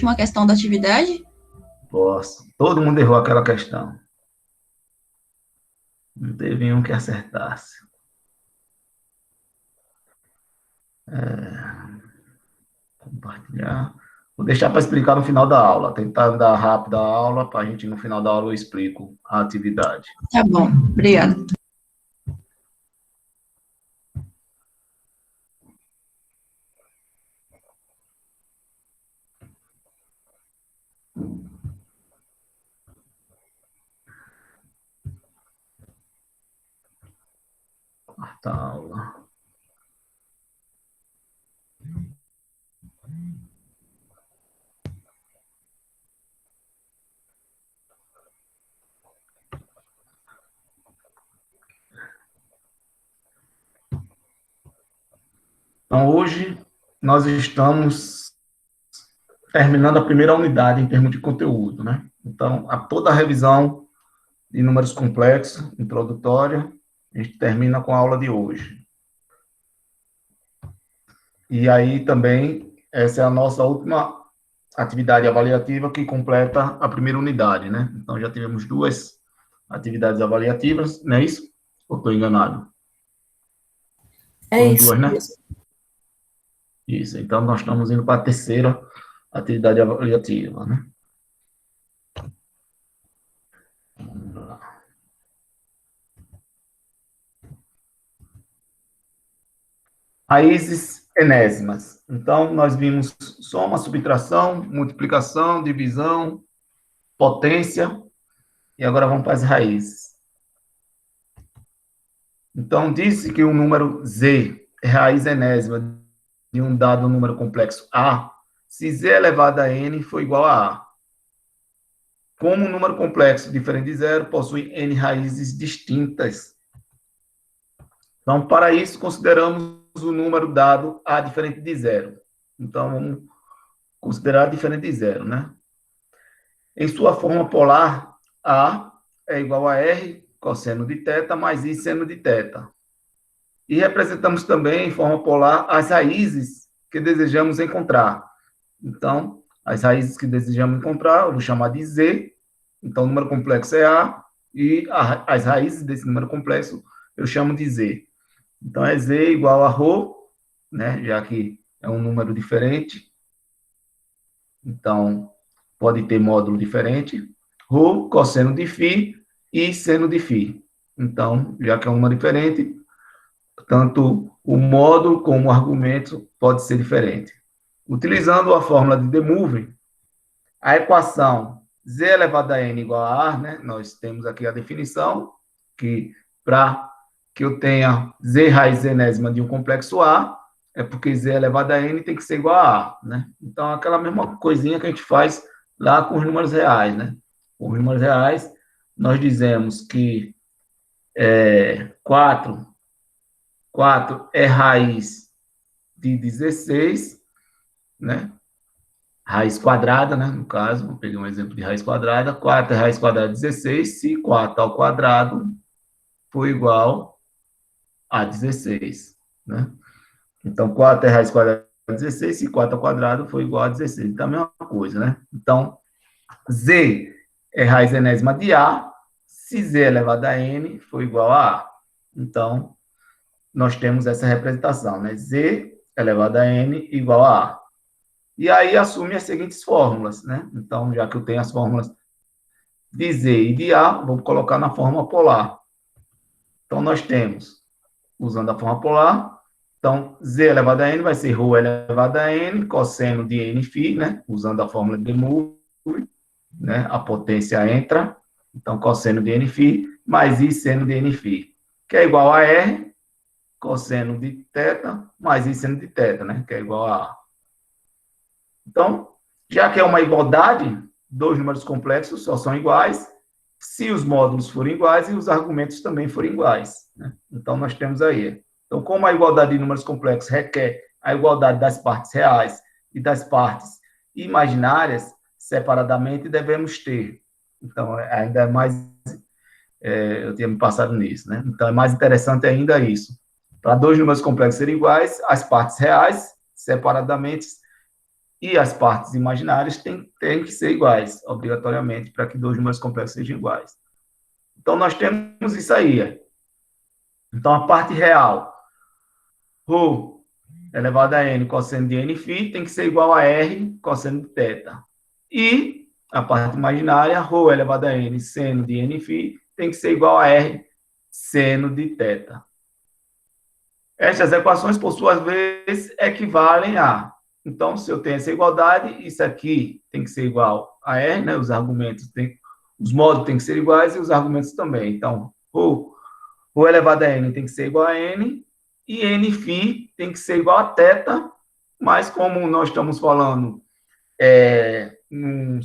última questão da atividade? Posso. Todo mundo errou aquela questão. Não teve um que acertasse. Compartilhar. Vou deixar para explicar no final da aula. Tentar dar rápido a aula, para a gente, no final da aula, eu explico a atividade. Tá bom, obrigada. Quarta aula. Então, hoje, nós estamos terminando a primeira unidade em termos de conteúdo, né? Então, toda a revisão de números complexos, introdutória, a gente termina com a aula de hoje. E aí também, essa é a nossa última atividade avaliativa que completa a primeira unidade, né? Então, já tivemos 2 atividades avaliativas, não é isso? Ou estou enganado? É Foram isso 2, né? mesmo. Isso. Então, nós estamos indo para a terceira atividade avaliativa, né? Vamos lá. Raízes enésimas. Então, nós vimos soma, subtração, multiplicação, divisão, potência, e agora vamos para as raízes. Então, disse que o número z é raiz enésima de um dado número complexo A, se z elevado a n for igual a A. Como um número complexo diferente de zero possui n raízes distintas. Então, para isso, consideramos o número dado A diferente de zero. Então, vamos considerar diferente de zero, né? Em sua forma polar, A é igual a R cosseno de θ mais I seno de θ. E representamos também, em forma polar, as raízes que desejamos encontrar. Então, as raízes que desejamos encontrar, eu vou chamar de Z. Então, o número complexo é A, e as raízes desse número complexo eu chamo de Z. Então, é Z igual a ρ, né, já que é um número diferente. Então, pode ter módulo diferente. Ρ, cosseno de φ, e seno de φ. Então, já que é um número diferente, tanto o módulo como o argumento pode ser diferente. Utilizando a fórmula de De Moivre, a equação z elevado a n igual a A, né? Nós temos aqui a definição, que para que eu tenha z raiz enésima de um complexo A, é porque z elevado a n tem que ser igual a A, né? Então, aquela mesma coisinha que a gente faz lá com os números reais, né? Com os números reais, nós dizemos que 4 é raiz de 16, né? Raiz quadrada, né? No caso, vou pegar um exemplo de raiz quadrada. 4 é raiz quadrada de 16, se 4 ao quadrado for igual a 16, né? Então, 4 é raiz quadrada de 16, se 4 ao quadrado for igual a 16. Então, a mesma coisa, né? Então, z é raiz enésima de A, se z elevado a n for igual a A. Então, nós temos essa representação, né? Z elevado a n igual a A. E aí assume as seguintes fórmulas, né? Então, já que eu tenho as fórmulas de Z e de A, vou colocar na forma polar. Então, nós temos, usando a forma polar, então, Z elevado a n vai ser ρ elevado a n, cosseno de nφ, né? Usando a fórmula de Moivre, né? A potência entra, então, cosseno de nφ, mais I seno de nφ, que é igual a R, cosseno de θ, mais I seno de θ, né? Que é igual a A. Então, já que é uma igualdade, 2 números complexos só são iguais se os módulos forem iguais e os argumentos também forem iguais, né? Então, nós temos aí. Então, como a igualdade de números complexos requer a igualdade das partes reais e das partes imaginárias, separadamente devemos ter. Então, ainda é mais... eu tinha me passado nisso, né? Então, é mais interessante ainda isso. Para 2 números complexos serem iguais, as partes reais, separadamente, e as partes imaginárias têm que ser iguais, obrigatoriamente, para que dois números complexos sejam iguais. Então, nós temos isso aí. Então, a parte real, ρ elevado a n cosseno de nφ, tem que ser igual a r cosseno de θ. E a parte imaginária, ρ elevado a n seno de nφ, tem que ser igual a r seno de θ. Estas equações, por sua vez, equivalem a... Então, se eu tenho essa igualdade, isso aqui tem que ser igual a r, né? Os argumentos os módulos têm que ser iguais e os argumentos também. Então, ρ elevado a n tem que ser igual a n, e nφ tem que ser igual a θ, mas como nós estamos falando num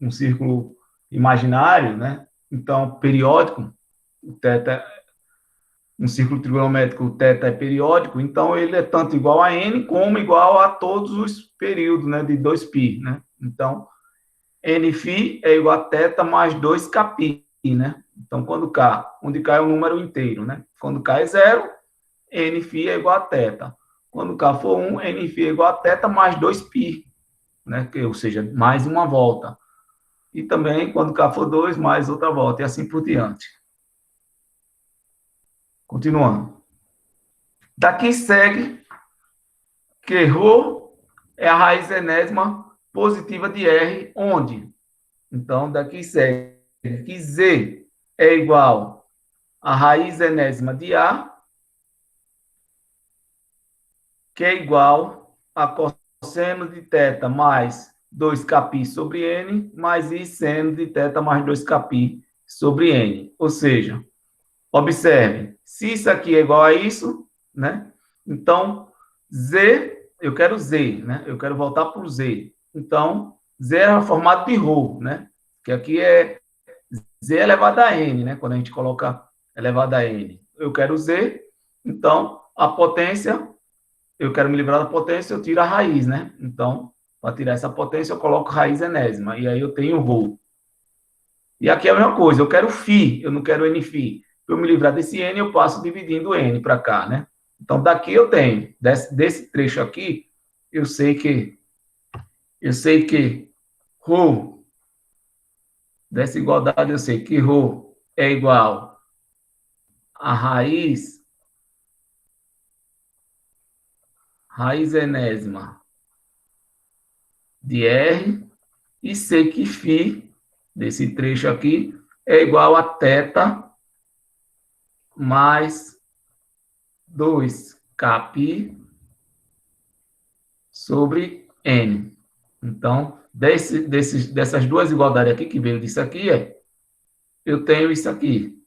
círculo imaginário, né? Então, periódico, o θ, um círculo trigonométrico, o θ é periódico, então ele é tanto igual a n como igual a todos os períodos, né, de 2π, né? Então, nφ é igual a θ mais 2kπ, né? Então, quando k, onde k é um número inteiro, né? Quando k é 0, nφ é igual a θ. Quando k for 1, nφ é igual a θ mais 2π, né? Ou seja, mais uma volta. E também, quando k for 2, mais outra volta, e assim por diante. Continuando. Daqui segue que ρ é a raiz enésima positiva de R, onde? Então, daqui segue que Z é igual a raiz enésima de A, que é igual a cosseno de θ mais 2kπ sobre N, mais I seno de θ mais 2kπ sobre N. Ou seja, observe, se isso aqui é igual a isso, né? Então, Z, eu quero Z, né? Eu quero voltar para o Z. Então, Z é o formato de ρ, né? Que aqui é Z elevado a N, né? Quando a gente coloca elevado a N. Eu quero Z, então, a potência, eu quero me livrar da potência, eu tiro a raiz, né? Então, para tirar essa potência, eu coloco raiz enésima, e aí eu tenho ρ. E aqui é a mesma coisa, eu quero φ, eu não quero nφ. Para eu me livrar desse N, eu passo dividindo N para cá, né? Então, daqui eu tenho, desse trecho aqui, eu sei que ρ, dessa igualdade, eu sei que ρ é igual a raiz enésima de R, e sei que φ, desse trecho aqui, é igual a θ mais 2kπ sobre N. Então, dessas duas igualdades aqui, que veio disso aqui, eu tenho isso aqui.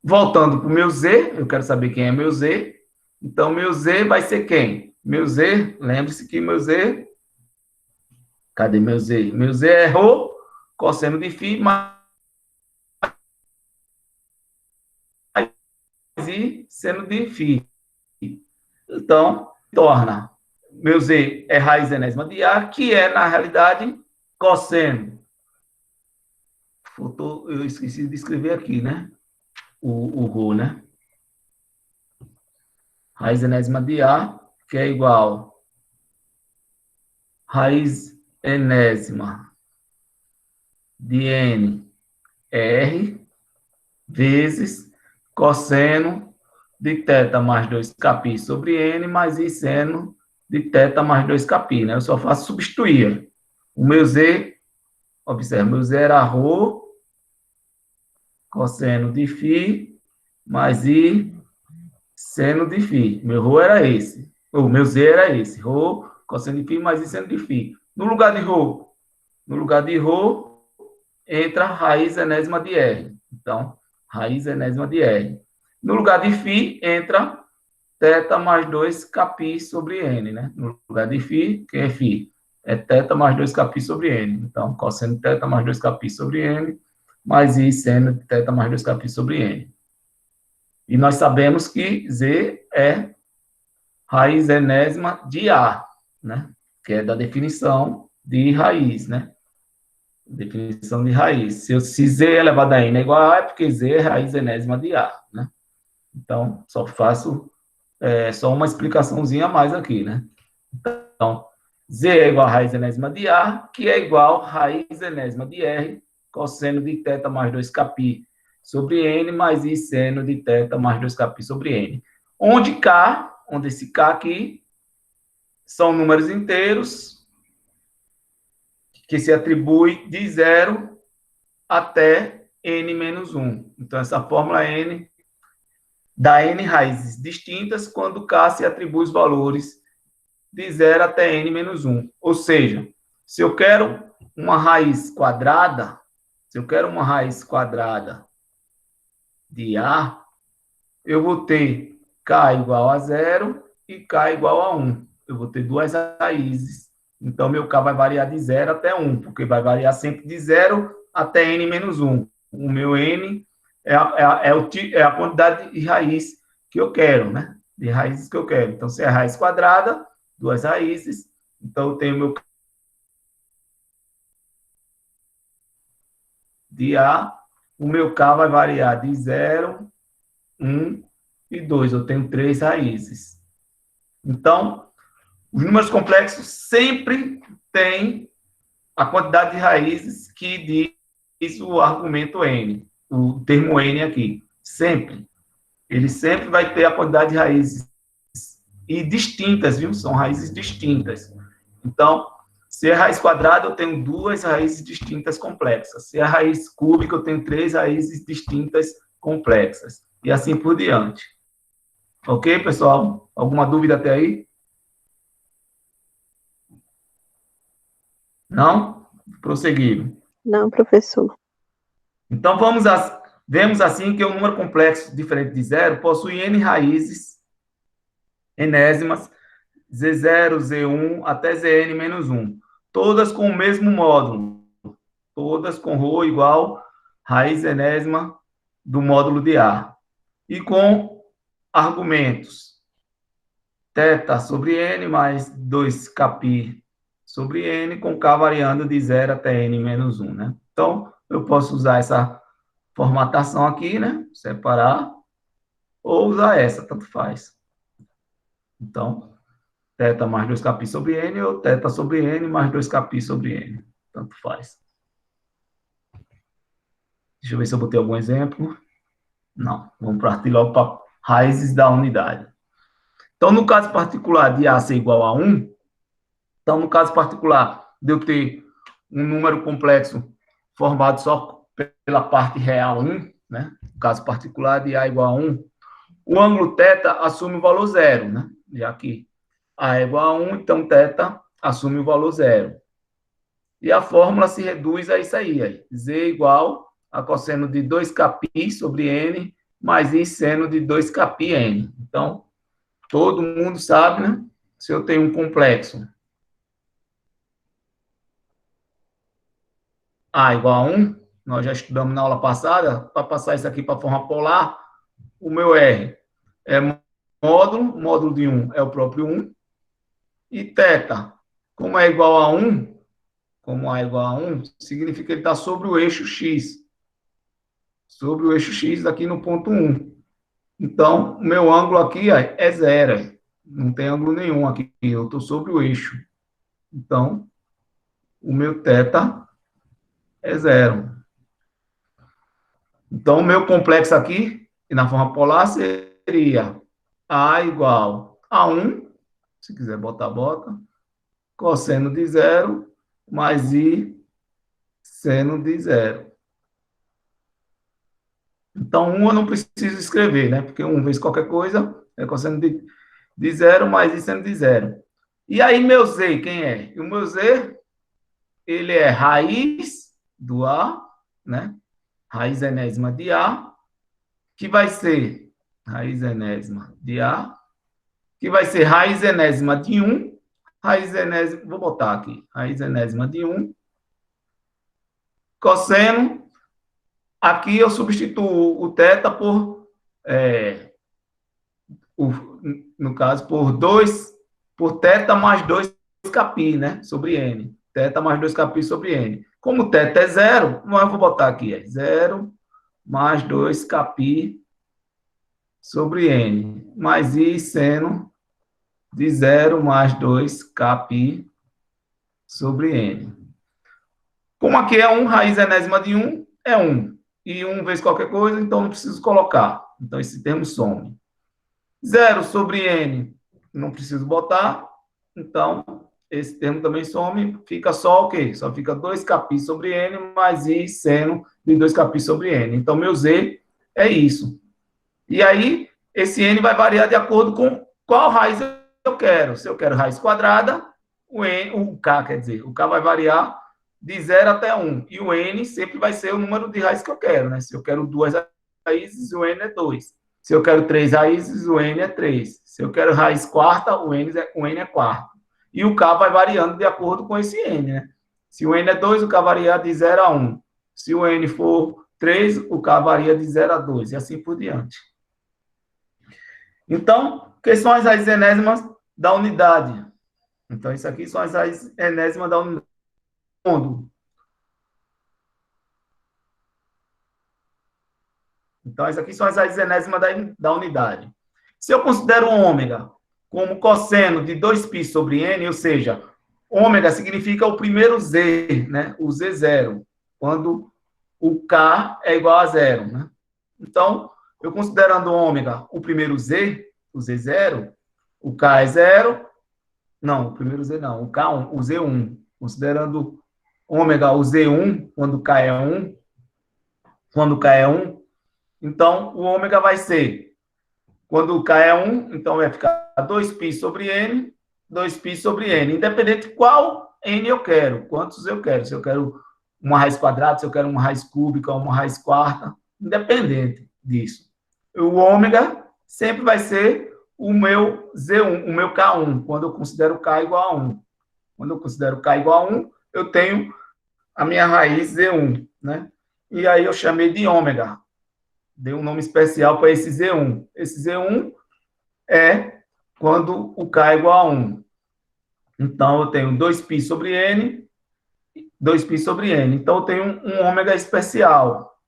Voltando para o meu Z, eu quero saber quem é meu Z. Então, meu Z vai ser quem? Meu Z, lembre-se que meu Z... Cadê meu Z? Meu Z é ρ, cosseno de φ, mais I seno de φ. Então, torna... Meu Z é raiz enésima de A, que é, na realidade, cosseno. Eu esqueci de escrever aqui, né? O ρ, né? Raiz enésima de A, que é igual raiz enésima de N, R, vezes cosseno de θ mais 2kπ sobre N, mais I seno de θ mais 2kπ, né? Eu só faço substituir. O meu Z, observe, meu Z era ρ, cosseno de φ, mais I seno de φ. Meu ρ era esse. O meu Z era esse. ρ, cosseno de φ, mais I seno de φ. No lugar de ρ, entra raiz enésima de R. Então, raiz enésima de R. No lugar de φ, entra θ mais 2kπ sobre N, né? No lugar de φ, que é φ? É θ mais 2kπ sobre N. Então, cosseno de θ mais 2kπ sobre N, mais I seno de θ mais 2kπ sobre N. E nós sabemos que Z é raiz enésima de A, né? Que é da definição de raiz, né? Definição de raiz. Se Z elevado a N é igual a A, é porque Z é raiz enésima de A, né? Então, só faço só uma explicaçãozinha a mais aqui, né? Então, Z é igual a raiz enésima de A, que é igual a raiz enésima de R, cosseno de θ mais 2κ sobre N, mais I seno de θ mais 2κ sobre N. Onde K, onde esse K aqui, são números inteiros que se atribui de 0 até N menos 1. Então, essa fórmula N dá N raízes distintas quando K se atribui os valores de 0 até N menos 1. Ou seja, se eu quero uma raiz quadrada, de A, eu vou ter K igual a 0 e K igual a 1. Eu vou ter duas raízes. Então, meu K vai variar de 0 até 1, porque vai variar sempre de 0 até N menos 1. O meu N é a quantidade de raiz que eu quero, né? De raízes que eu quero. Então, se é raiz quadrada, duas raízes. Então, eu tenho meu de A, o meu K vai variar de 0, 1 e 2. Eu tenho três raízes. Então, os números complexos sempre têm a quantidade de raízes que diz o argumento N, o termo N aqui. Sempre. Ele sempre vai ter a quantidade de raízes e distintas, viu? São raízes distintas. Então, se é raiz quadrada, eu tenho duas raízes distintas complexas. Se é raiz cúbica, eu tenho três raízes distintas complexas. E assim por diante. Ok, pessoal? Alguma dúvida até aí? Não? Prosseguir. Não, professor. Então, vemos assim que um número complexo diferente de zero possui n raízes enésimas, Z0, Z1 até Zn menos 1. Todas com o mesmo módulo. Todas com ρ igual raiz enésima do módulo de A. E com argumentos θ sobre n mais 2κπ sobre n, com k variando de 0 até n menos 1, né? Então, eu posso usar essa formatação aqui, né? Separar, ou usar essa, tanto faz. Então, θ mais 2κπ sobre n, ou θ sobre n mais 2κπ sobre n. Tanto faz. Deixa eu ver se eu botei algum exemplo. Não. Vamos partir logo para raízes da unidade. Então, no caso particular de A ser igual a 1, então, no caso particular de eu ter um número complexo formado só pela parte real 1, né? No caso particular de A igual a 1, o ângulo θ assume o valor 0, né? Já que A é igual a 1, então θ assume o valor 0. E a fórmula se reduz a isso aí. Z igual a cosseno de 2κπ sobre n mais I seno de 2κπn. Então, todo mundo sabe, né? Se eu tenho um complexo A igual a 1, nós já estudamos na aula passada, para passar isso aqui para a forma polar, o meu R é módulo de 1 é o próprio 1, e θ, como é igual a 1, como A é igual a 1, significa que ele está sobre o eixo X. Sobre o eixo X aqui no ponto 1. Então, o meu ângulo aqui é 0. Não tem ângulo nenhum aqui. Eu estou sobre o eixo. Então, o meu θ é 0. Então, o meu complexo aqui, na forma polar, seria A igual a 1. Se quiser botar, bota. Cosseno de 0 mais I seno de 0. Então, 1 eu não preciso escrever, né? Porque 1 vezes qualquer coisa é cosseno de 0 mais I seno de 0. E aí, meu Z, quem é? O meu Z, ele é raiz do A, né? Raiz enésima de A, que vai ser raiz enésima de A, que vai ser raiz enésima de 1, raiz enésima, vou botar aqui, raiz enésima de 1, cosseno. Aqui eu substituo o θ por, no caso, por θ mais 2κπ, né? Sobre n. Θ mais 2κπ sobre n. Como θ é 0, eu vou botar aqui, 0 mais 2κπ sobre n, mais I seno de 0 mais 2kπ sobre n. Como aqui é 1, raiz enésima de 1 é 1. E 1 vezes qualquer coisa, então não preciso colocar. Então, esse termo some. 0 sobre n, não preciso botar. Então, esse termo também some. Fica só o quê? Só fica 2kπ sobre n mais i seno de 2kπ sobre n. Então, meu z é isso. E aí, esse n vai variar de acordo com qual raiz eu quero. Se eu quero raiz quadrada, o k, quer dizer, o k vai variar de 0 até 1. E o n sempre vai ser o número de raízes que eu quero, né? Se eu quero 2 raízes, o n é 2. Se eu quero 3 raízes, o n é 3. Se eu quero raiz quarta, o n é quarto. E o k vai variando de acordo com esse n, né? Se o n é 2, o k varia de 0 a 1. Se o n for 3, o k varia de 0 a 2, e assim por diante. Então, que são as raízes enésimas da unidade? Então, isso aqui são as raízes enésimas da unidade. Então, isso aqui são as raízes enésimas da unidade. Se eu considero o ômega como cosseno de 2π sobre n, ou seja, ômega significa o primeiro z, né? O z0, quando o k é igual a 0, né? Então, eu considerando ômega o primeiro z, o z0, o k é 0, não, o primeiro z não, o k1, o z1, considerando ômega o z1, quando k é 1, então o ômega vai ser, quando o k é 1, então vai ficar 2π sobre n, 2π sobre n, independente de qual n eu quero, quantos eu quero, se eu quero uma raiz quadrada, se eu quero uma raiz cúbica, uma raiz quarta, independente disso. O ômega sempre vai ser o meu Z1, o meu K1, quando eu considero K igual a 1. Quando eu considero K igual a 1, eu tenho a minha raiz Z1, né? E aí eu chamei de ômega. Dei um nome especial para esse Z1. Esse Z1 é quando o K é igual a 1. Então, eu tenho 2π sobre N, 2π sobre N. Então, eu tenho um ômega especial.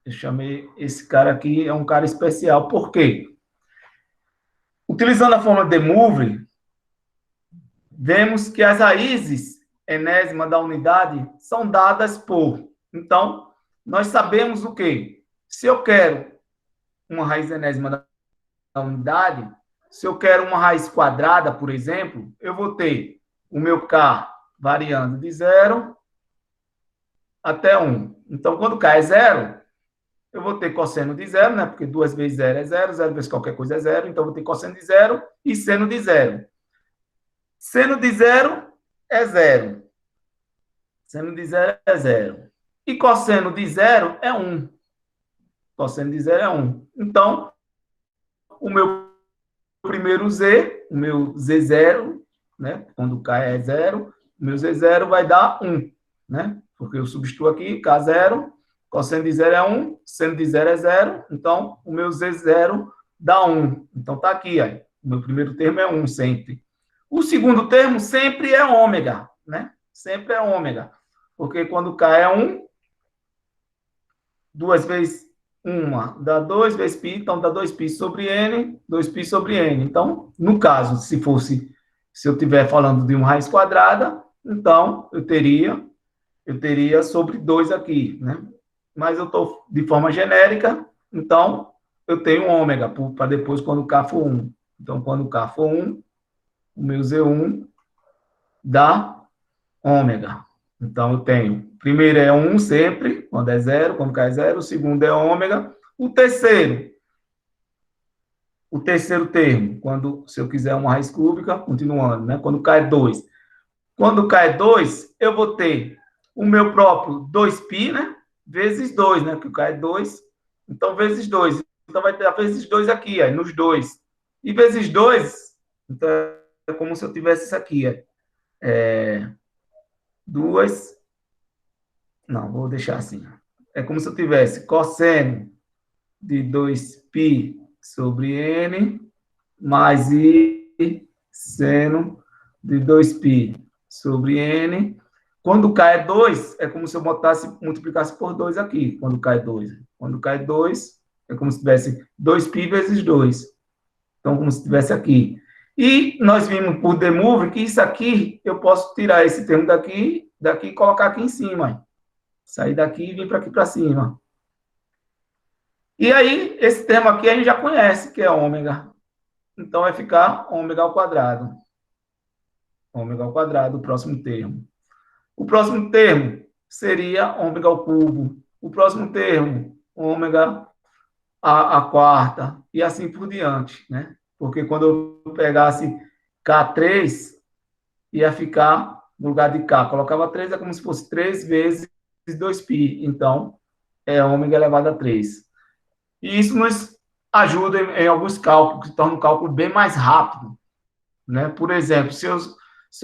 Eu chamei esse cara aqui, é um cara especial. Por quê? Utilizando a fórmula de Moivre, vemos que as raízes enésimas da unidade são dadas por. Então, nós sabemos o quê? Se eu quero uma raiz enésima da unidade, se eu quero uma raiz quadrada, por exemplo, eu vou ter o meu K variando de 0 até 1. Então, quando K é 0, eu vou ter cosseno de 0, né? Porque 2 vezes 0 é 0, 0 vezes qualquer coisa é 0, então eu vou ter cosseno de 0 e seno de 0. Seno de 0 é 0. Seno de 0 é 0. E cosseno de 0 é 1. Cosseno de 0 é 1. Então, o meu primeiro Z, o meu Z0, né? Quando K é 0, o meu Z0 vai dar 1, né? Porque eu substituo aqui, K0, cosseno de 0 é 1, seno de 0 é 0, então o meu Z0 dá 1. Então tá aqui, aí. O meu primeiro termo é 1 sempre. O segundo termo sempre é ômega, né? Sempre é ômega. Porque quando K é 1, 2 vezes 1 dá 2 vezes π, então dá 2π sobre n, 2π sobre n. Então, no caso, se eu estiver falando de uma raiz quadrada, então eu teria sobre 2 aqui, né? Mas eu estou de forma genérica, então eu tenho ômega para depois quando K for 1. Então, quando K for 1, o meu Z1 dá ômega. Então, eu tenho, primeiro é 1 sempre, quando é 0, quando K é 0, o segundo é ômega. O terceiro termo, se eu quiser uma raiz cúbica, continuando, né? Quando K é 2. Quando K é 2, eu vou ter o meu próprio 2π, né? Vezes 2, né? Porque o K é 2, então vezes 2. Então, vai ter a vezes 2 aqui, aí, nos dois. E vezes 2, então, é como se eu tivesse isso aqui, duas. Não, vou deixar assim. É como se eu tivesse cosseno de 2π sobre n mais i seno de 2π sobre n. Quando K é 2, é como se eu multiplicasse por 2 aqui, quando K é 2. Quando K é 2, é como se tivesse 2π vezes 2. Então, como se tivesse aqui. E nós vimos por the move que isso aqui, eu posso tirar esse termo daqui e colocar aqui em cima. Sair daqui e vir para aqui para cima. E aí, esse termo aqui a gente já conhece, que é ômega. Então, vai ficar ômega ao quadrado. Ômega ao quadrado, o próximo termo. O próximo termo seria ômega ao cubo. O próximo termo, ômega a quarta. E assim por diante, né? Porque quando eu pegasse K3, ia ficar no lugar de K. Colocava 3, é como se fosse 3 vezes 2π. Então, é ômega elevado a 3. E isso nos ajuda em alguns cálculos, que torna o cálculo bem mais rápido. Né? Por exemplo, se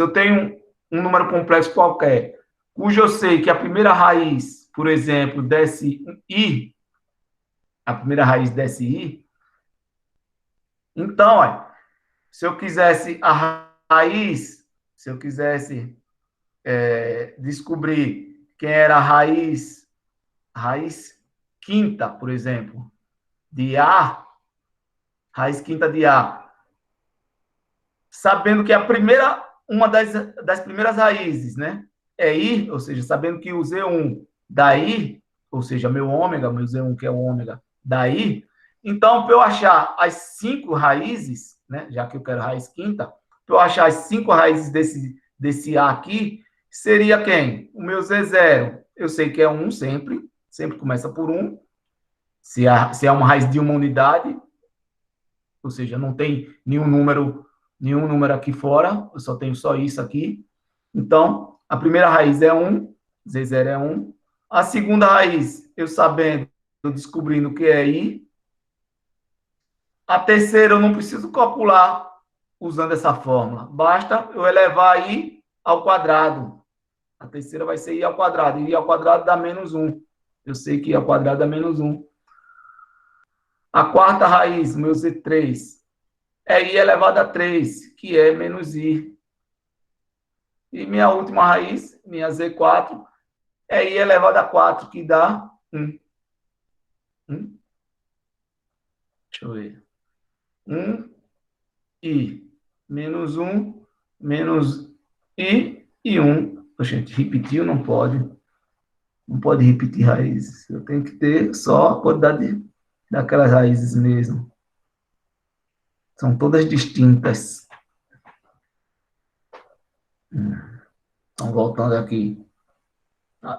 eu tenho um número complexo qualquer, cujo eu sei que a primeira raiz, por exemplo, desce i, a primeira raiz desce i, então, se eu quisesse a raiz, se eu quisesse descobrir quem era a raiz quinta, por exemplo, de A, raiz quinta de A, sabendo que uma das primeiras raízes, né, é I, ou seja, sabendo que o Z1 dá I, ou seja, meu ômega, meu Z1 que é o ômega, dá I, então, para eu achar as 5 raízes, né, já que eu quero raiz quinta, para eu achar as 5 raízes desse A aqui, seria quem? O meu Z0, eu sei que é 1 sempre começa por 1, se é uma raiz de uma unidade, ou seja, não tem nenhum número aqui fora, eu só tenho só isso aqui. Então, a primeira raiz é 1, Z0 é 1. A segunda raiz, eu sabendo, eu descobrindo que é I. A terceira, eu não preciso calcular usando essa fórmula. Basta eu elevar I ao quadrado. A terceira vai ser I ao quadrado. I ao quadrado dá menos 1. Eu sei que I ao quadrado dá menos 1. A quarta raiz, meu Z3, é I elevado a 3, que é menos I. E minha última raiz, minha Z4, é I elevado a 4, que dá 1. Deixa eu ver. 1 I menos 1 menos I e 1. A gente repetiu, não pode. Não pode repetir raízes. Eu tenho que ter só a quantidade daquelas raízes mesmo. São todas distintas. Então, voltando aqui.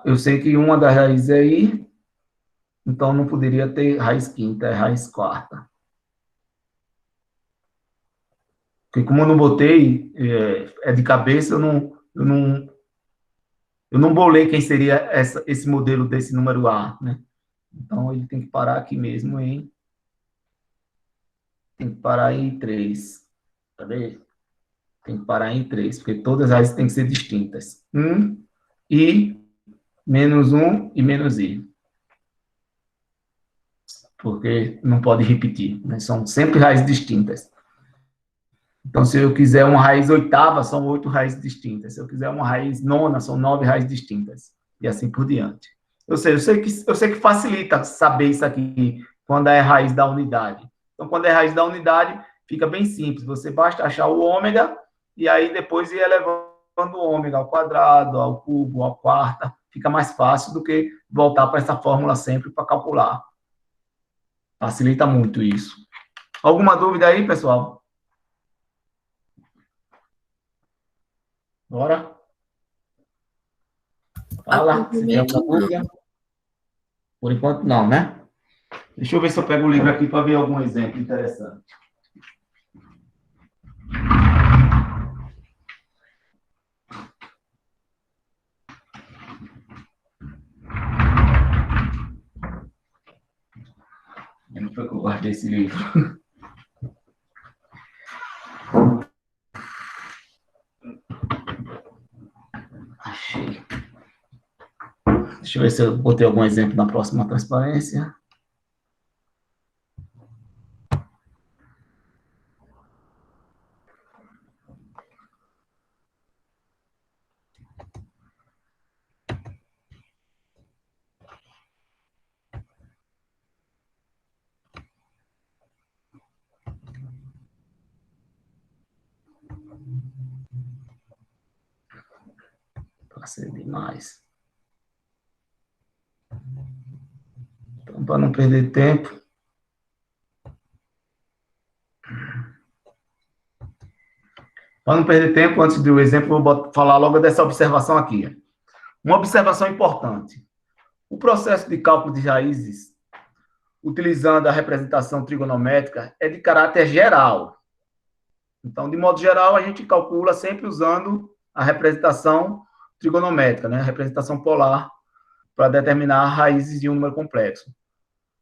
Eu sei que uma das raízes é I, então não poderia ter raiz quinta, é raiz quarta. Porque como eu não botei, de cabeça, eu não bolei quem seria esse modelo desse número A, né? Então, ele tem que parar aqui mesmo tem que parar em 3. Cadê? Tem que parar em 3, porque todas as têm que ser distintas. 1, I, menos 1 e menos I. Porque não pode repetir, né? São sempre raízes distintas. Então, se eu quiser uma raiz oitava, são 8 raízes distintas. Se eu quiser uma raiz nona, são 9 raízes distintas. E assim por diante. Ou seja, eu sei que facilita saber isso aqui, quando é raiz da unidade. Então, quando é raiz da unidade, fica bem simples. Você basta achar o ômega, e aí depois ir elevando o ômega ao quadrado, ao cubo, ao quarta. Fica mais fácil do que voltar para essa fórmula sempre para calcular. Facilita muito isso. Alguma dúvida aí, pessoal? Bora? Fala, se tem alguma dúvida. Por enquanto, não, né? Deixa eu ver se eu pego o livro aqui para ver algum exemplo interessante. Onde foi que eu guardei esse livro? Achei. Deixa eu ver se eu botei algum exemplo na próxima transparência. Passei demais. Então, para não perder tempo. Para não perder tempo, antes do exemplo, vou falar logo dessa observação aqui. Uma observação importante. O processo de cálculo de raízes, utilizando a representação trigonométrica, é de caráter geral. Então, de modo geral, a gente calcula sempre usando a representação trigonométrica, né? A representação polar, para determinar raízes de um número complexo.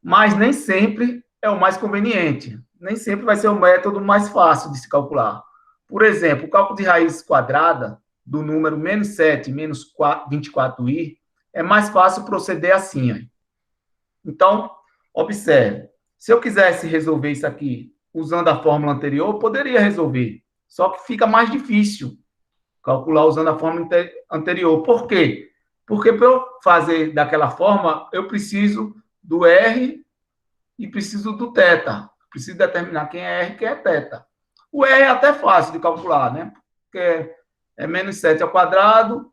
Mas nem sempre é o mais conveniente. Nem sempre vai ser o método mais fácil de se calcular. Por exemplo, o cálculo de raiz quadrada do número menos 7 menos 24i é mais fácil proceder assim. Então, observe. Se eu quisesse resolver isso aqui usando a fórmula anterior, eu poderia resolver. Só que fica mais difícil calcular usando a fórmula anterior. Por quê? Porque para eu fazer daquela forma, eu preciso do R e preciso do θ. Preciso determinar quem é R e quem é θ. O R é até fácil de calcular, né? Porque é menos 7 ao quadrado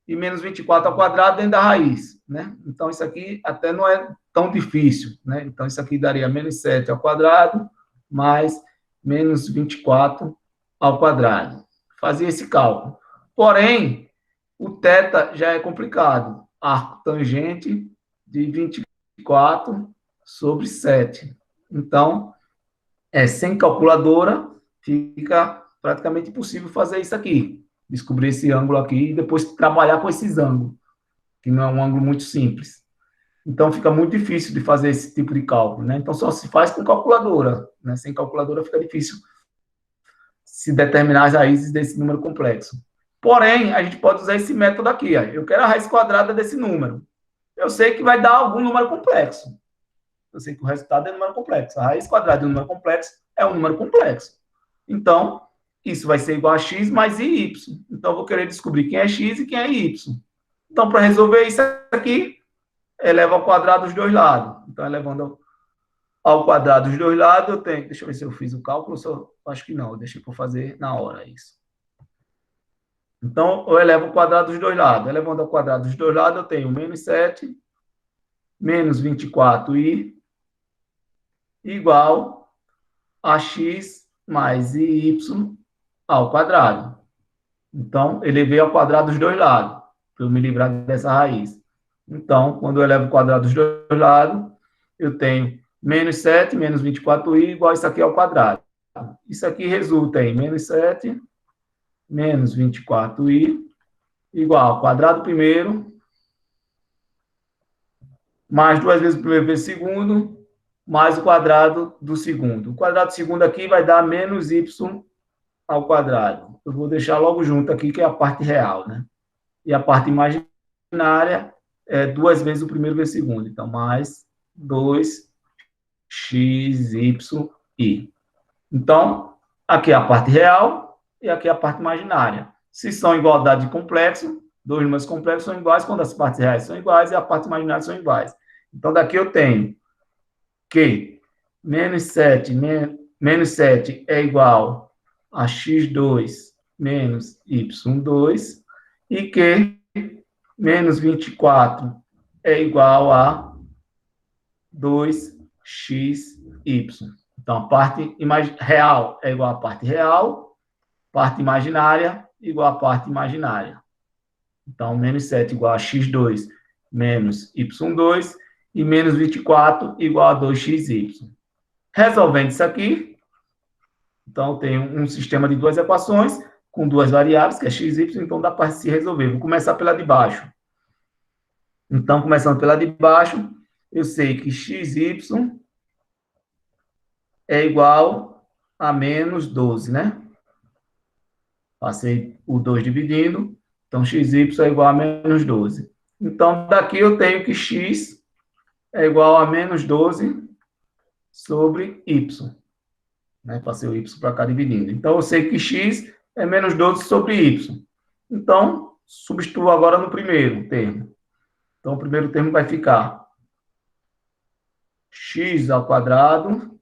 e menos 24 ao quadrado dentro da raiz, né? Então, isso aqui até não é tão difícil, né? Então, isso aqui daria menos 7 ao quadrado mais menos 24 ao quadrado. Fazia esse cálculo. Porém, o θ já é complicado. Arco tangente de 24 sobre 7. Então, sem calculadora, fica praticamente impossível fazer isso aqui. Descobrir esse ângulo aqui e depois trabalhar com esses ângulos, que não é um ângulo muito simples. Então, fica muito difícil de fazer esse tipo de cálculo, né? Então, só se faz com calculadora, né? Sem calculadora fica difícil se determinar as raízes desse número complexo. Porém, a gente pode usar esse método aqui. Ó. Eu quero a raiz quadrada desse número. Eu sei que vai dar algum número complexo. Eu sei que o resultado é número complexo. A raiz quadrada de um número complexo é um número complexo. Então, isso vai ser igual a x mais y. Então, eu vou querer descobrir quem é x e quem é y. Então, para resolver isso aqui, eleva ao quadrado os dois lados. Então, elevando ao quadrado os dois lados, eu tenho... Deixa eu ver se eu fiz o cálculo. Acho que não, eu deixei para fazer na hora isso. Então, eu elevo ao quadrado dos dois lados. Elevando ao quadrado dos dois lados, eu tenho menos 7 menos 24i igual a x mais y ao quadrado. Então, elevei ao quadrado dos dois lados, para eu me livrar dessa raiz. Então, quando eu elevo o quadrado dos dois lados, eu tenho menos 7 menos 24i igual a isso aqui ao quadrado. Isso aqui resulta em menos 7 menos 24i igual ao quadrado primeiro, mais 2 vezes o primeiro vezes o segundo, mais o quadrado do segundo. O quadrado do segundo aqui vai dar menos y ao quadrado. Eu vou deixar logo junto aqui, que é a parte real, né? E a parte imaginária é 2 vezes o primeiro vezes o segundo. Então, mais 2xy. Então, aqui é a parte real e aqui é a parte imaginária. Se são igualdade de complexo, dois números complexos são iguais quando as partes reais são iguais e a parte imaginária são iguais. Então, daqui eu tenho que menos 7 é igual a x2 menos y2 e que menos 24 é igual a 2xy. Então, a parte real é igual à parte real, parte imaginária igual à parte imaginária. Então, menos 7 igual a x2 menos y2 e menos 24 igual a 2xy. Resolvendo isso aqui, então, eu tenho um sistema de duas equações com duas variáveis, que é x e y, então dá para se resolver. Vou começar pela de baixo. Então, começando pela de baixo, eu sei que xy é igual a menos 12, né? Passei o 2 dividindo, então xy é igual a menos 12. Então, daqui eu tenho que x é igual a menos 12 sobre y. Né? Passei o y para cá dividindo. Então, eu sei que x é menos 12 sobre y. Então, substituo agora no primeiro termo. Então, o primeiro termo vai ficar x ao quadrado,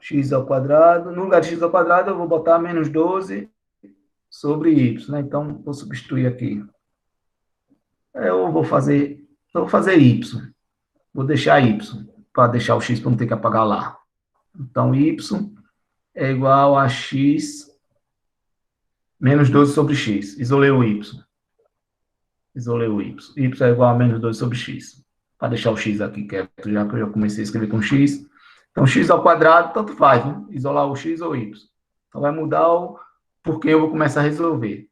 x ao quadrado. No lugar de x ao quadrado, eu vou botar menos 12 sobre y, né? Então, vou substituir aqui. Eu vou fazer y. Vou deixar y, para deixar o x para não ter que apagar lá. Então, y é igual a x menos 12 sobre x. Isolei o y. Isolei o y. Y é igual a menos 12 sobre x. Para deixar o x aqui quieto, já que eu já comecei a escrever com x. Então, x ao quadrado, tanto faz, né? Isolar o x ou o y. Então, vai mudar o porquê eu vou começar a resolver.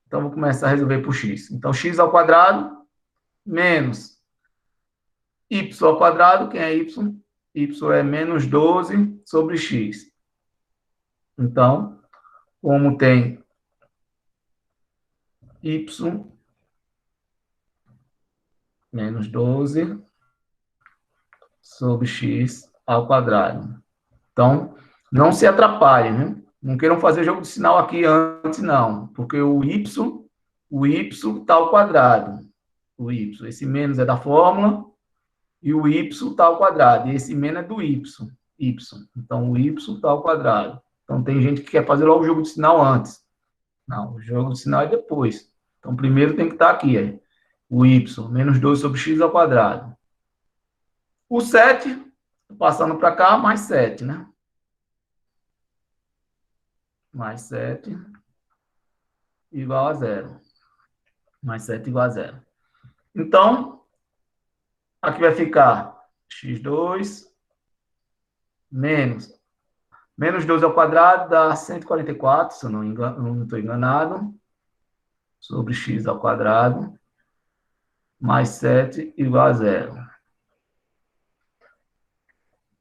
Então, vou começar a resolver por x. Então, x ao quadrado menos y ao quadrado, quem é y? Y é menos 12 sobre x. Então, como tem y menos 12 sobre x ao quadrado. Então, não se atrapalhem, né? Não queiram fazer jogo de sinal aqui antes, não. Porque o y está ao quadrado. O y. Esse menos é da fórmula e o y está ao quadrado. E esse menos é do y. Então, o y está ao quadrado. Então, tem gente que quer fazer logo o jogo de sinal antes. Não, o jogo de sinal é depois. Então, primeiro tem que estar aqui, o y, menos 12 sobre x ao quadrado. O 7, passando para cá, mais 7, né? Mais 7 igual a 0. Mais 7 igual a 0. Então, aqui vai ficar x2 menos 12 ao quadrado dá 144, se eu não estou enganado, sobre x ao quadrado, mais 7 igual a 0.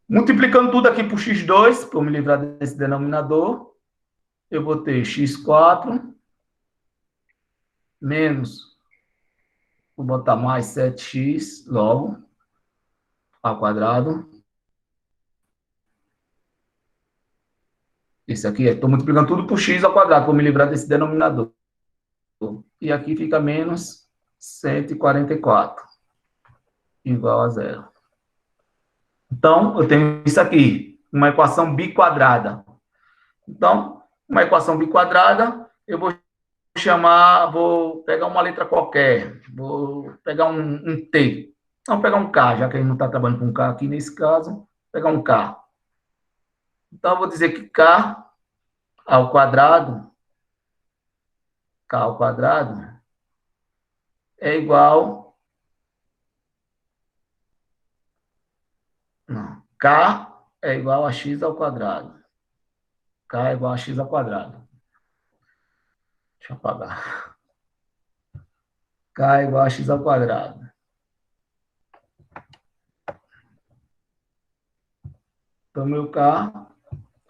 Multiplicando tudo aqui por x2, para eu me livrar desse denominador, eu vou ter x4 menos, vou botar mais 7x logo, ao quadrado. Esse aqui, estou multiplicando tudo por x ao quadrado, para me livrar desse denominador. E aqui fica menos 144, igual a 0. Então, eu tenho isso aqui, uma equação biquadrada. Então, uma equação biquadrada, eu vou pegar uma letra qualquer, vou pegar um T. Vamos pegar um K, já que a gente não está trabalhando com K aqui nesse caso, vou pegar um K. Então, eu vou dizer que K ao quadrado é igual... Não, K é igual a x ao quadrado. K é igual a x ao quadrado. Deixa eu apagar. K é igual a x ao quadrado. Então, meu K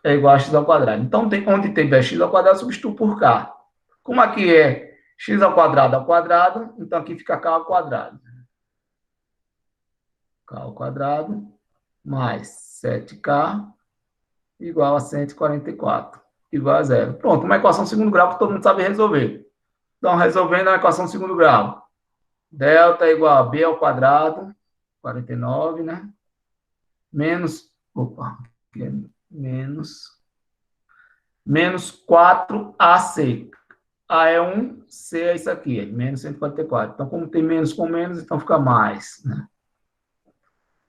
é igual a x ao quadrado. Então, onde tiver x ao quadrado, substituo por K. Como aqui é x ao quadrado, então aqui fica K ao quadrado. K ao quadrado mais 7K igual a 144, igual a 0. Pronto, uma equação de segundo grau que todo mundo sabe resolver. Então, resolvendo a equação de segundo grau. Delta é igual a B ao quadrado, 49, né? Menos 4AC. A é 1, C é isso aqui, menos 144. Então, como tem menos com menos, então fica mais, né?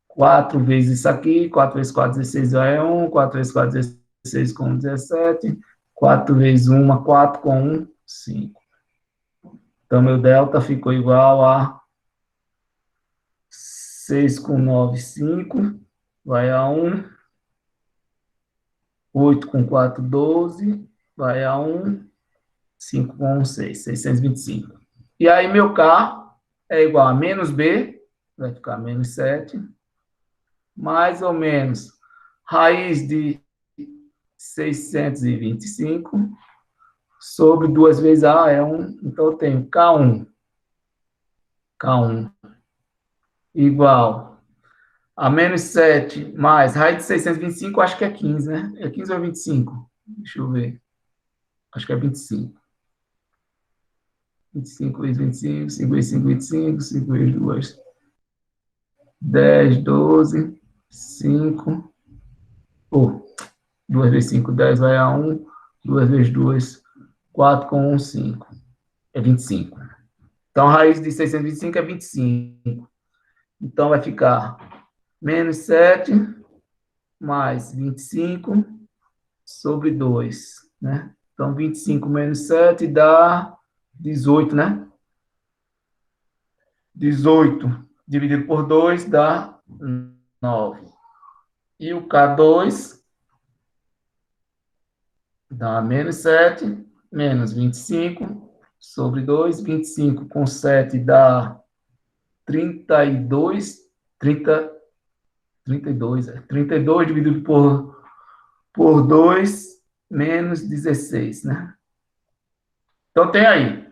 4 vezes isso aqui, 4 vezes 4, 16 é 1, 4 vezes 4, 16 com 17, 4 vezes 1, 4 com 1, 5. Então, meu delta ficou igual a 6 com 9, 5, vai a 1, 8 com 4, 12, vai a 1, 5 com 1, 6, 625. E aí, meu K é igual a menos B, vai ficar menos 7, mais ou menos raiz de 625 sobre 2 vezes A é 1. Então, eu tenho K1 igual a menos 7 mais raiz de 625, acho que é 15, né? É 15 ou 25? Deixa eu ver. Acho que é 25. 25 vezes 25, 5 vezes 5, 25, 5 vezes 2, 10, 12, 5. 2 vezes 5, 10, vai a 1. 2 vezes 2, 4 com 1, 5. É 25. Então, a raiz de 625 é 25. Então, vai ficar menos 7 mais 25 sobre 2, né? Então, 25 menos 7 dá 18, né? 18 dividido por 2 dá 9. E o K2 dá menos 7, menos 25 sobre 2. 25 com 7 dá 32. 32 dividido por 2, menos 16, né? Então, tem aí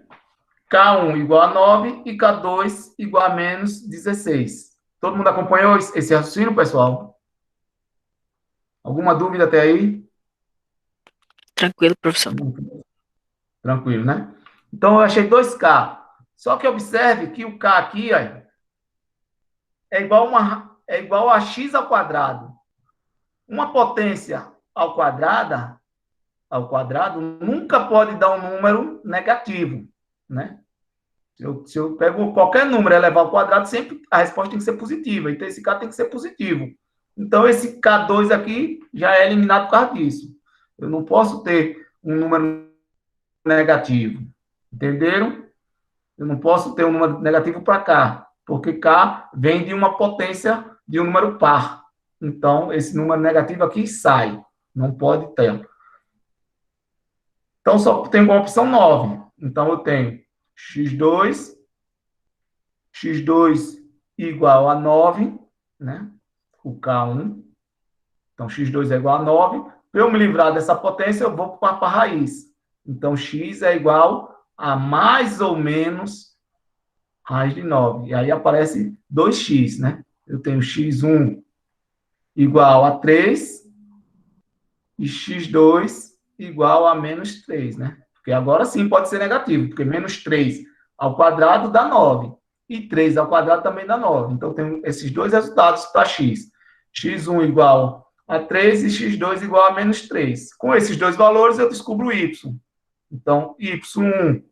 K1 igual a 9 e K2 igual a menos 16. Todo mundo acompanhou esse raciocínio, pessoal? Alguma dúvida até aí? Tranquilo, professor. Tranquilo, né? Então, eu achei 2K. Só que observe que o K aqui ó, é igual a x ao quadrado. Uma potência ao quadrado nunca pode dar um número negativo, né? Se eu pego qualquer número e elevar ao quadrado, sempre a resposta tem que ser positiva. Então, esse K tem que ser positivo. Então, esse K2 aqui já é eliminado por causa disso. Eu não posso ter um número negativo. Entenderam? Eu não posso ter um número negativo para cá, porque K vem de uma potência de um número par. Então, esse número negativo aqui sai. Não pode ter. Então, só tenho como opção 9. Então, eu tenho x2 igual a 9, né? O K1. Então, x2 é igual a 9. Para eu me livrar dessa potência, eu vou para a raiz. Então, x é igual a mais ou menos raiz de 9. E aí aparece 2x, né? Eu tenho x1 igual a 3 e x2 igual a menos 3, né? Porque agora sim pode ser negativo, porque menos 3 ao quadrado dá 9. E 3 ao quadrado também dá 9. Então, tem esses dois resultados para x. x1 igual a 3 e x2 igual a menos 3. Com esses dois valores, eu descubro y. Então, y1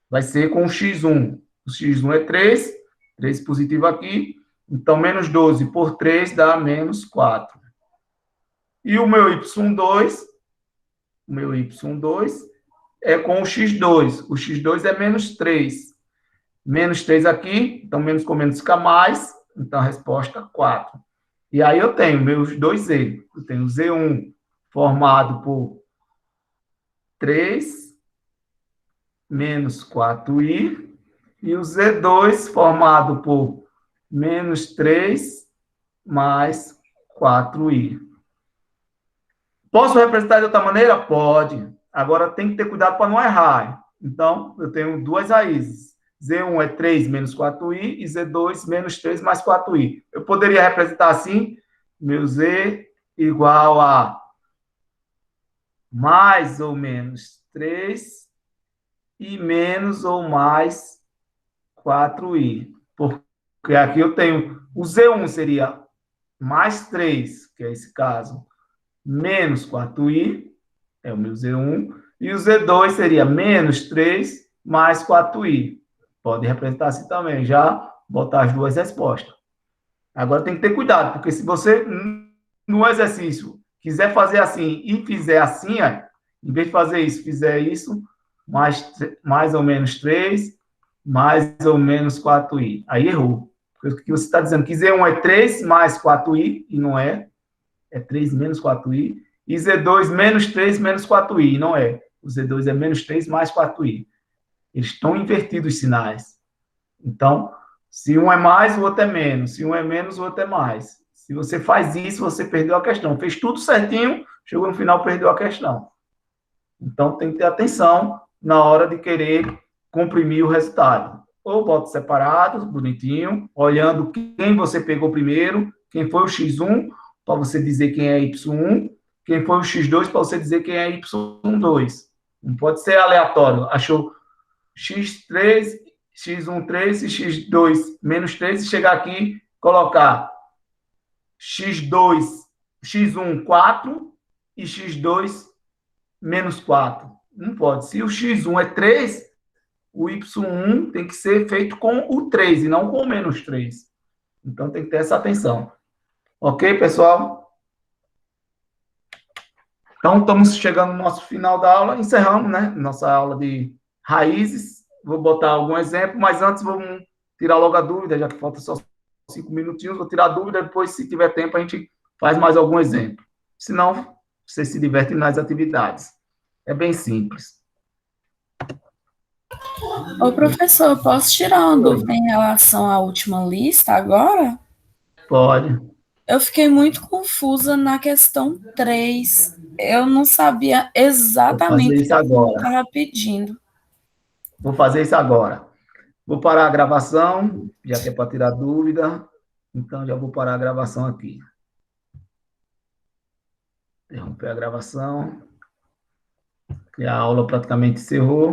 vai ser com o x1. O x1 é 3, 3 positivo aqui. Então, menos 12 por 3 dá menos 4. E o meu y2 é com o x2. O x2 é menos 3. Menos 3 aqui, então menos com menos fica mais. Então, a resposta 4. E aí eu tenho meus dois Z. Eu tenho Z1 formado por 3 menos 4i. E o Z2 formado por menos 3 mais 4i. Posso representar de outra maneira? Pode. Agora tem que ter cuidado para não errar. Então, eu tenho duas raízes. Z1 é 3 menos 4i e Z2 menos 3 mais 4i. Eu poderia representar assim, meu Z igual a mais ou menos 3 e menos ou mais 4i. Porque aqui eu tenho o Z1 seria mais 3, que é esse caso, menos 4i, é o meu Z1, e o Z2 seria menos 3 mais 4i. Pode representar assim também, já botar as duas respostas. Agora tem que ter cuidado, porque se você, no exercício, quiser fazer assim e fizer assim, ó, em vez de fazer isso, fizer isso, mais ou menos 3, mais ou menos 4i. Aí errou. Porque o que você está dizendo que Z1 é 3 mais 4i, e não é. É 3 menos 4i. E Z2 menos 3 menos 4i, não é. O Z2 é menos 3 mais 4i. Eles estão invertidos os sinais. Então, se um é mais, o outro é menos. Se um é menos, o outro é mais. Se você faz isso, você perdeu a questão. Fez tudo certinho, chegou no final, perdeu a questão. Então, tem que ter atenção na hora de querer comprimir o resultado. Ou bota separado, bonitinho, olhando quem você pegou primeiro, quem foi o x1, para você dizer quem é y1, quem foi o x2, para você dizer quem é y2. Não pode ser aleatório. Achou x3, x1, 3 e x2, menos 3, e chegar aqui, colocar x2, x1, 4 e x2 menos 4. Não pode. Se o x1 é 3, o y1 tem que ser feito com o 3 e não com o menos 3. Então, tem que ter essa atenção. Ok, pessoal? Então, estamos chegando no nosso final da aula. Encerramos, né? Nossa aula de raízes. Vou botar algum exemplo, mas antes vamos tirar logo a dúvida, já que falta só 5 minutinhos. Vou tirar a dúvida, depois, se tiver tempo, a gente faz mais algum exemplo. Senão, vocês se divertem nas atividades. É bem simples. Ô, professor, eu posso tirar uma dúvida em relação à última lista agora? Pode. Eu fiquei muito confusa na questão 3. Eu não sabia exatamente o que isso agora. estava pedindo. Vou fazer isso agora. Vou parar a gravação, já que é para tirar dúvida. Então, já vou parar a gravação aqui. Interromper a gravação. Que a aula praticamente encerrou.